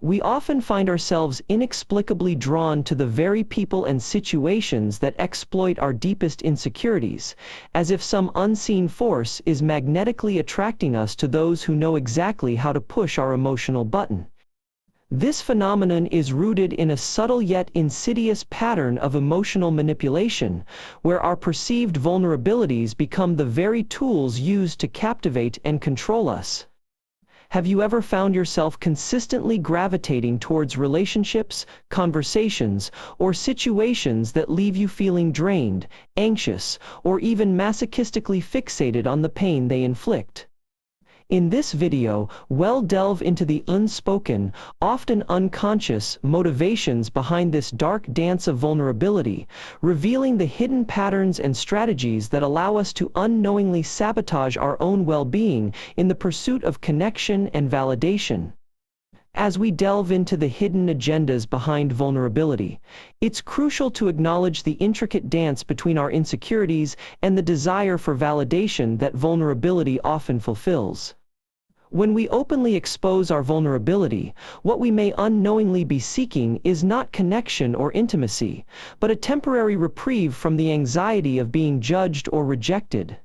We often find ourselves inexplicably drawn to the very people and situations that exploit our deepest insecurities, as if some unseen force is magnetically attracting us to those who know exactly how to push our emotional button. This phenomenon is rooted in a subtle yet insidious pattern of emotional manipulation, where our perceived vulnerabilities become the very tools used to captivate and control us. Have you ever found yourself consistently gravitating towards relationships, conversations, or situations that leave you feeling drained, anxious, or even masochistically fixated on the pain they inflict? In this video, we'll delve into the unspoken, often unconscious, motivations behind this dark dance of vulnerability, revealing the hidden patterns and strategies that allow us to unknowingly sabotage our own well-being in the pursuit of connection and validation. As we delve into the hidden agendas behind vulnerability, it's crucial to acknowledge the intricate dance between our insecurities and the desire for validation that vulnerability often fulfills. When we openly expose our vulnerability, what we may unknowingly be seeking is not connection or intimacy, but a temporary reprieve from the anxiety of being judged or rejected.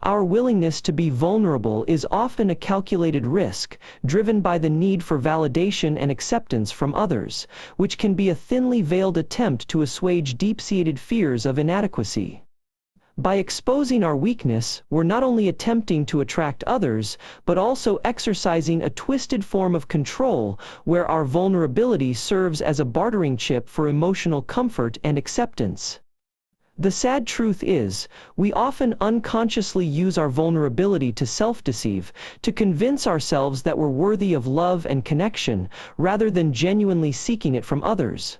Our willingness to be vulnerable is often a calculated risk, driven by the need for validation and acceptance from others, which can be a thinly veiled attempt to assuage deep-seated fears of inadequacy. By exposing our weakness, we're not only attempting to attract others, but also exercising a twisted form of control, where our vulnerability serves as a bartering chip for emotional comfort and acceptance. The sad truth is, we often unconsciously use our vulnerability to self-deceive, to convince ourselves that we're worthy of love and connection, rather than genuinely seeking it from others.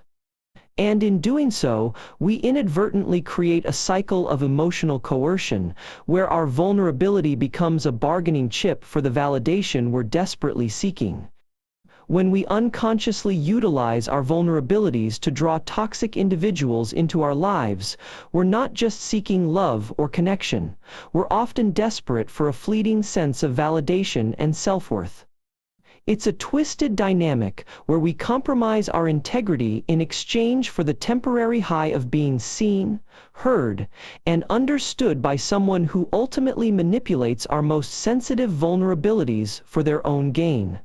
And in doing so, we inadvertently create a cycle of emotional coercion, where our vulnerability becomes a bargaining chip for the validation we're desperately seeking. When we unconsciously utilize our vulnerabilities to draw toxic individuals into our lives, we're not just seeking love or connection, we're often desperate for a fleeting sense of validation and self-worth. It's a twisted dynamic where we compromise our integrity in exchange for the temporary high of being seen, heard, and understood by someone who ultimately manipulates our most sensitive vulnerabilities for their own gain.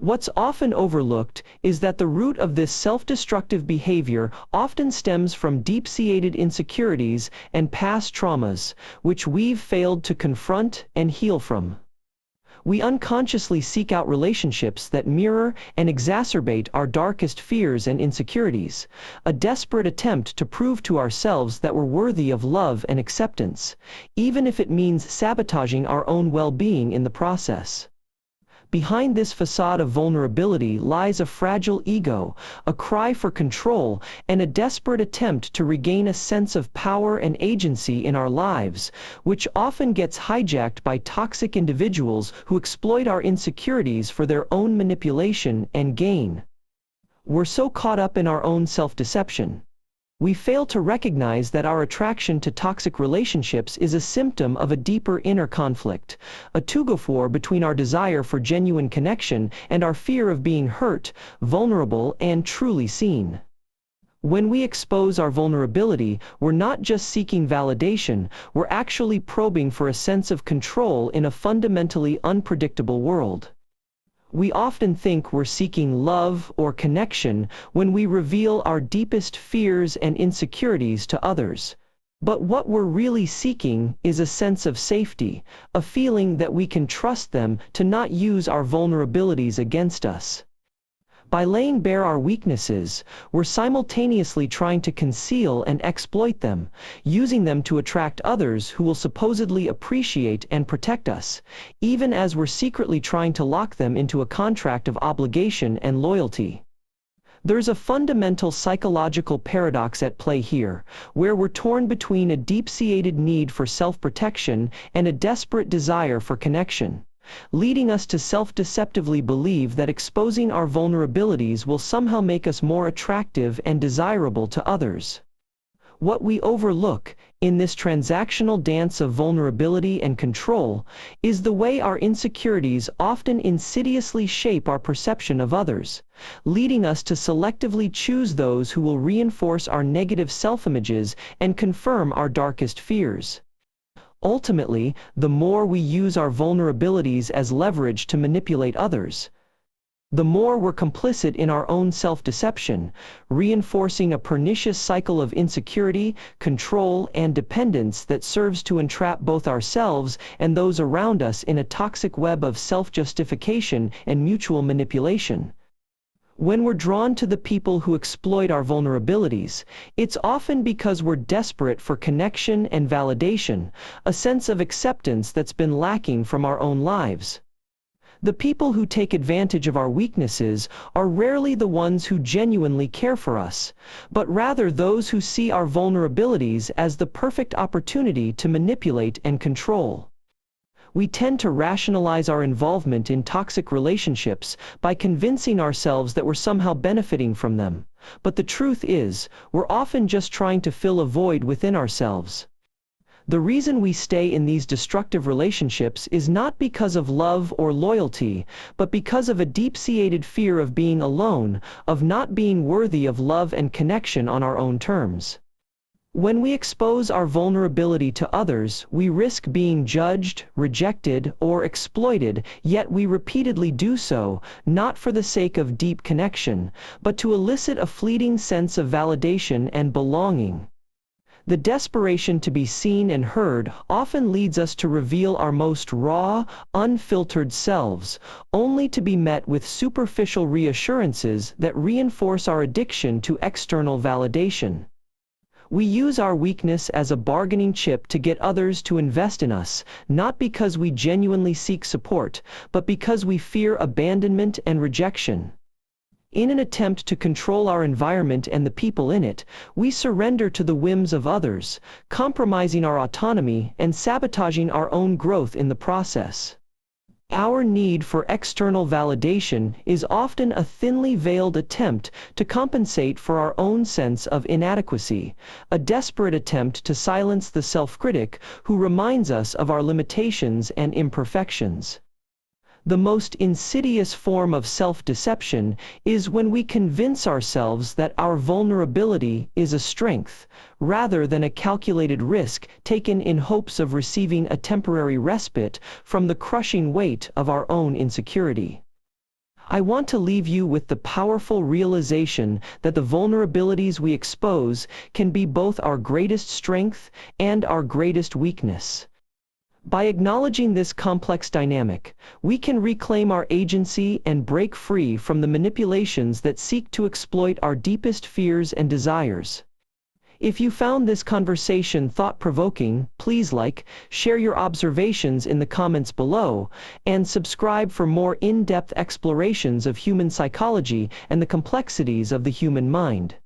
What's often overlooked is that the root of this self-destructive behavior often stems from deep-seated insecurities and past traumas, which we've failed to confront and heal from. We unconsciously seek out relationships that mirror and exacerbate our darkest fears and insecurities, a desperate attempt to prove to ourselves that we're worthy of love and acceptance, even if it means sabotaging our own well-being in the process. Behind this facade of vulnerability lies a fragile ego, a cry for control, and a desperate attempt to regain a sense of power and agency in our lives, which often gets hijacked by toxic individuals who exploit our insecurities for their own manipulation and gain. We're so caught up in our own self-deception, we fail to recognize that our attraction to toxic relationships is a symptom of a deeper inner conflict, a tug-of-war between our desire for genuine connection and our fear of being hurt, vulnerable, and truly seen. When we expose our vulnerability, we're not just seeking validation, we're actually probing for a sense of control in a fundamentally unpredictable world. We often think we're seeking love or connection when we reveal our deepest fears and insecurities to others. But what we're really seeking is a sense of safety, a feeling that we can trust them to not use our vulnerabilities against us. By laying bare our weaknesses, we're simultaneously trying to conceal and exploit them, using them to attract others who will supposedly appreciate and protect us, even as we're secretly trying to lock them into a contract of obligation and loyalty. There's a fundamental psychological paradox at play here, where we're torn between a deep-seated need for self-protection and a desperate desire for connection, leading us to self-deceptively believe that exposing our vulnerabilities will somehow make us more attractive and desirable to others. What we overlook, in this transactional dance of vulnerability and control, is the way our insecurities often insidiously shape our perception of others, leading us to selectively choose those who will reinforce our negative self-images and confirm our darkest fears. Ultimately, the more we use our vulnerabilities as leverage to manipulate others, the more we're complicit in our own self-deception, reinforcing a pernicious cycle of insecurity, control, and dependence that serves to entrap both ourselves and those around us in a toxic web of self-justification and mutual manipulation. When we're drawn to the people who exploit our vulnerabilities, it's often because we're desperate for connection and validation, a sense of acceptance that's been lacking from our own lives. The people who take advantage of our weaknesses are rarely the ones who genuinely care for us, but rather those who see our vulnerabilities as the perfect opportunity to manipulate and control. We tend to rationalize our involvement in toxic relationships by convincing ourselves that we're somehow benefiting from them, but the truth is, we're often just trying to fill a void within ourselves. The reason we stay in these destructive relationships is not because of love or loyalty, but because of a deep-seated fear of being alone, of not being worthy of love and connection on our own terms. When we expose our vulnerability to others, we risk being judged, rejected, or exploited, yet we repeatedly do so, not for the sake of deep connection, but to elicit a fleeting sense of validation and belonging. The desperation to be seen and heard often leads us to reveal our most raw, unfiltered selves, only to be met with superficial reassurances that reinforce our addiction to external validation. We use our weakness as a bargaining chip to get others to invest in us, not because we genuinely seek support, but because we fear abandonment and rejection. In an attempt to control our environment and the people in it, we surrender to the whims of others, compromising our autonomy and sabotaging our own growth in the process. Our need for external validation is often a thinly veiled attempt to compensate for our own sense of inadequacy, a desperate attempt to silence the self-critic who reminds us of our limitations and imperfections. The most insidious form of self-deception is when we convince ourselves that our vulnerability is a strength, rather than a calculated risk taken in hopes of receiving a temporary respite from the crushing weight of our own insecurity. I want to leave you with the powerful realization that the vulnerabilities we expose can be both our greatest strength and our greatest weakness. By acknowledging this complex dynamic, we can reclaim our agency and break free from the manipulations that seek to exploit our deepest fears and desires. If you found this conversation thought-provoking, please like, share your observations in the comments below, and subscribe for more in-depth explorations of human psychology and the complexities of the human mind.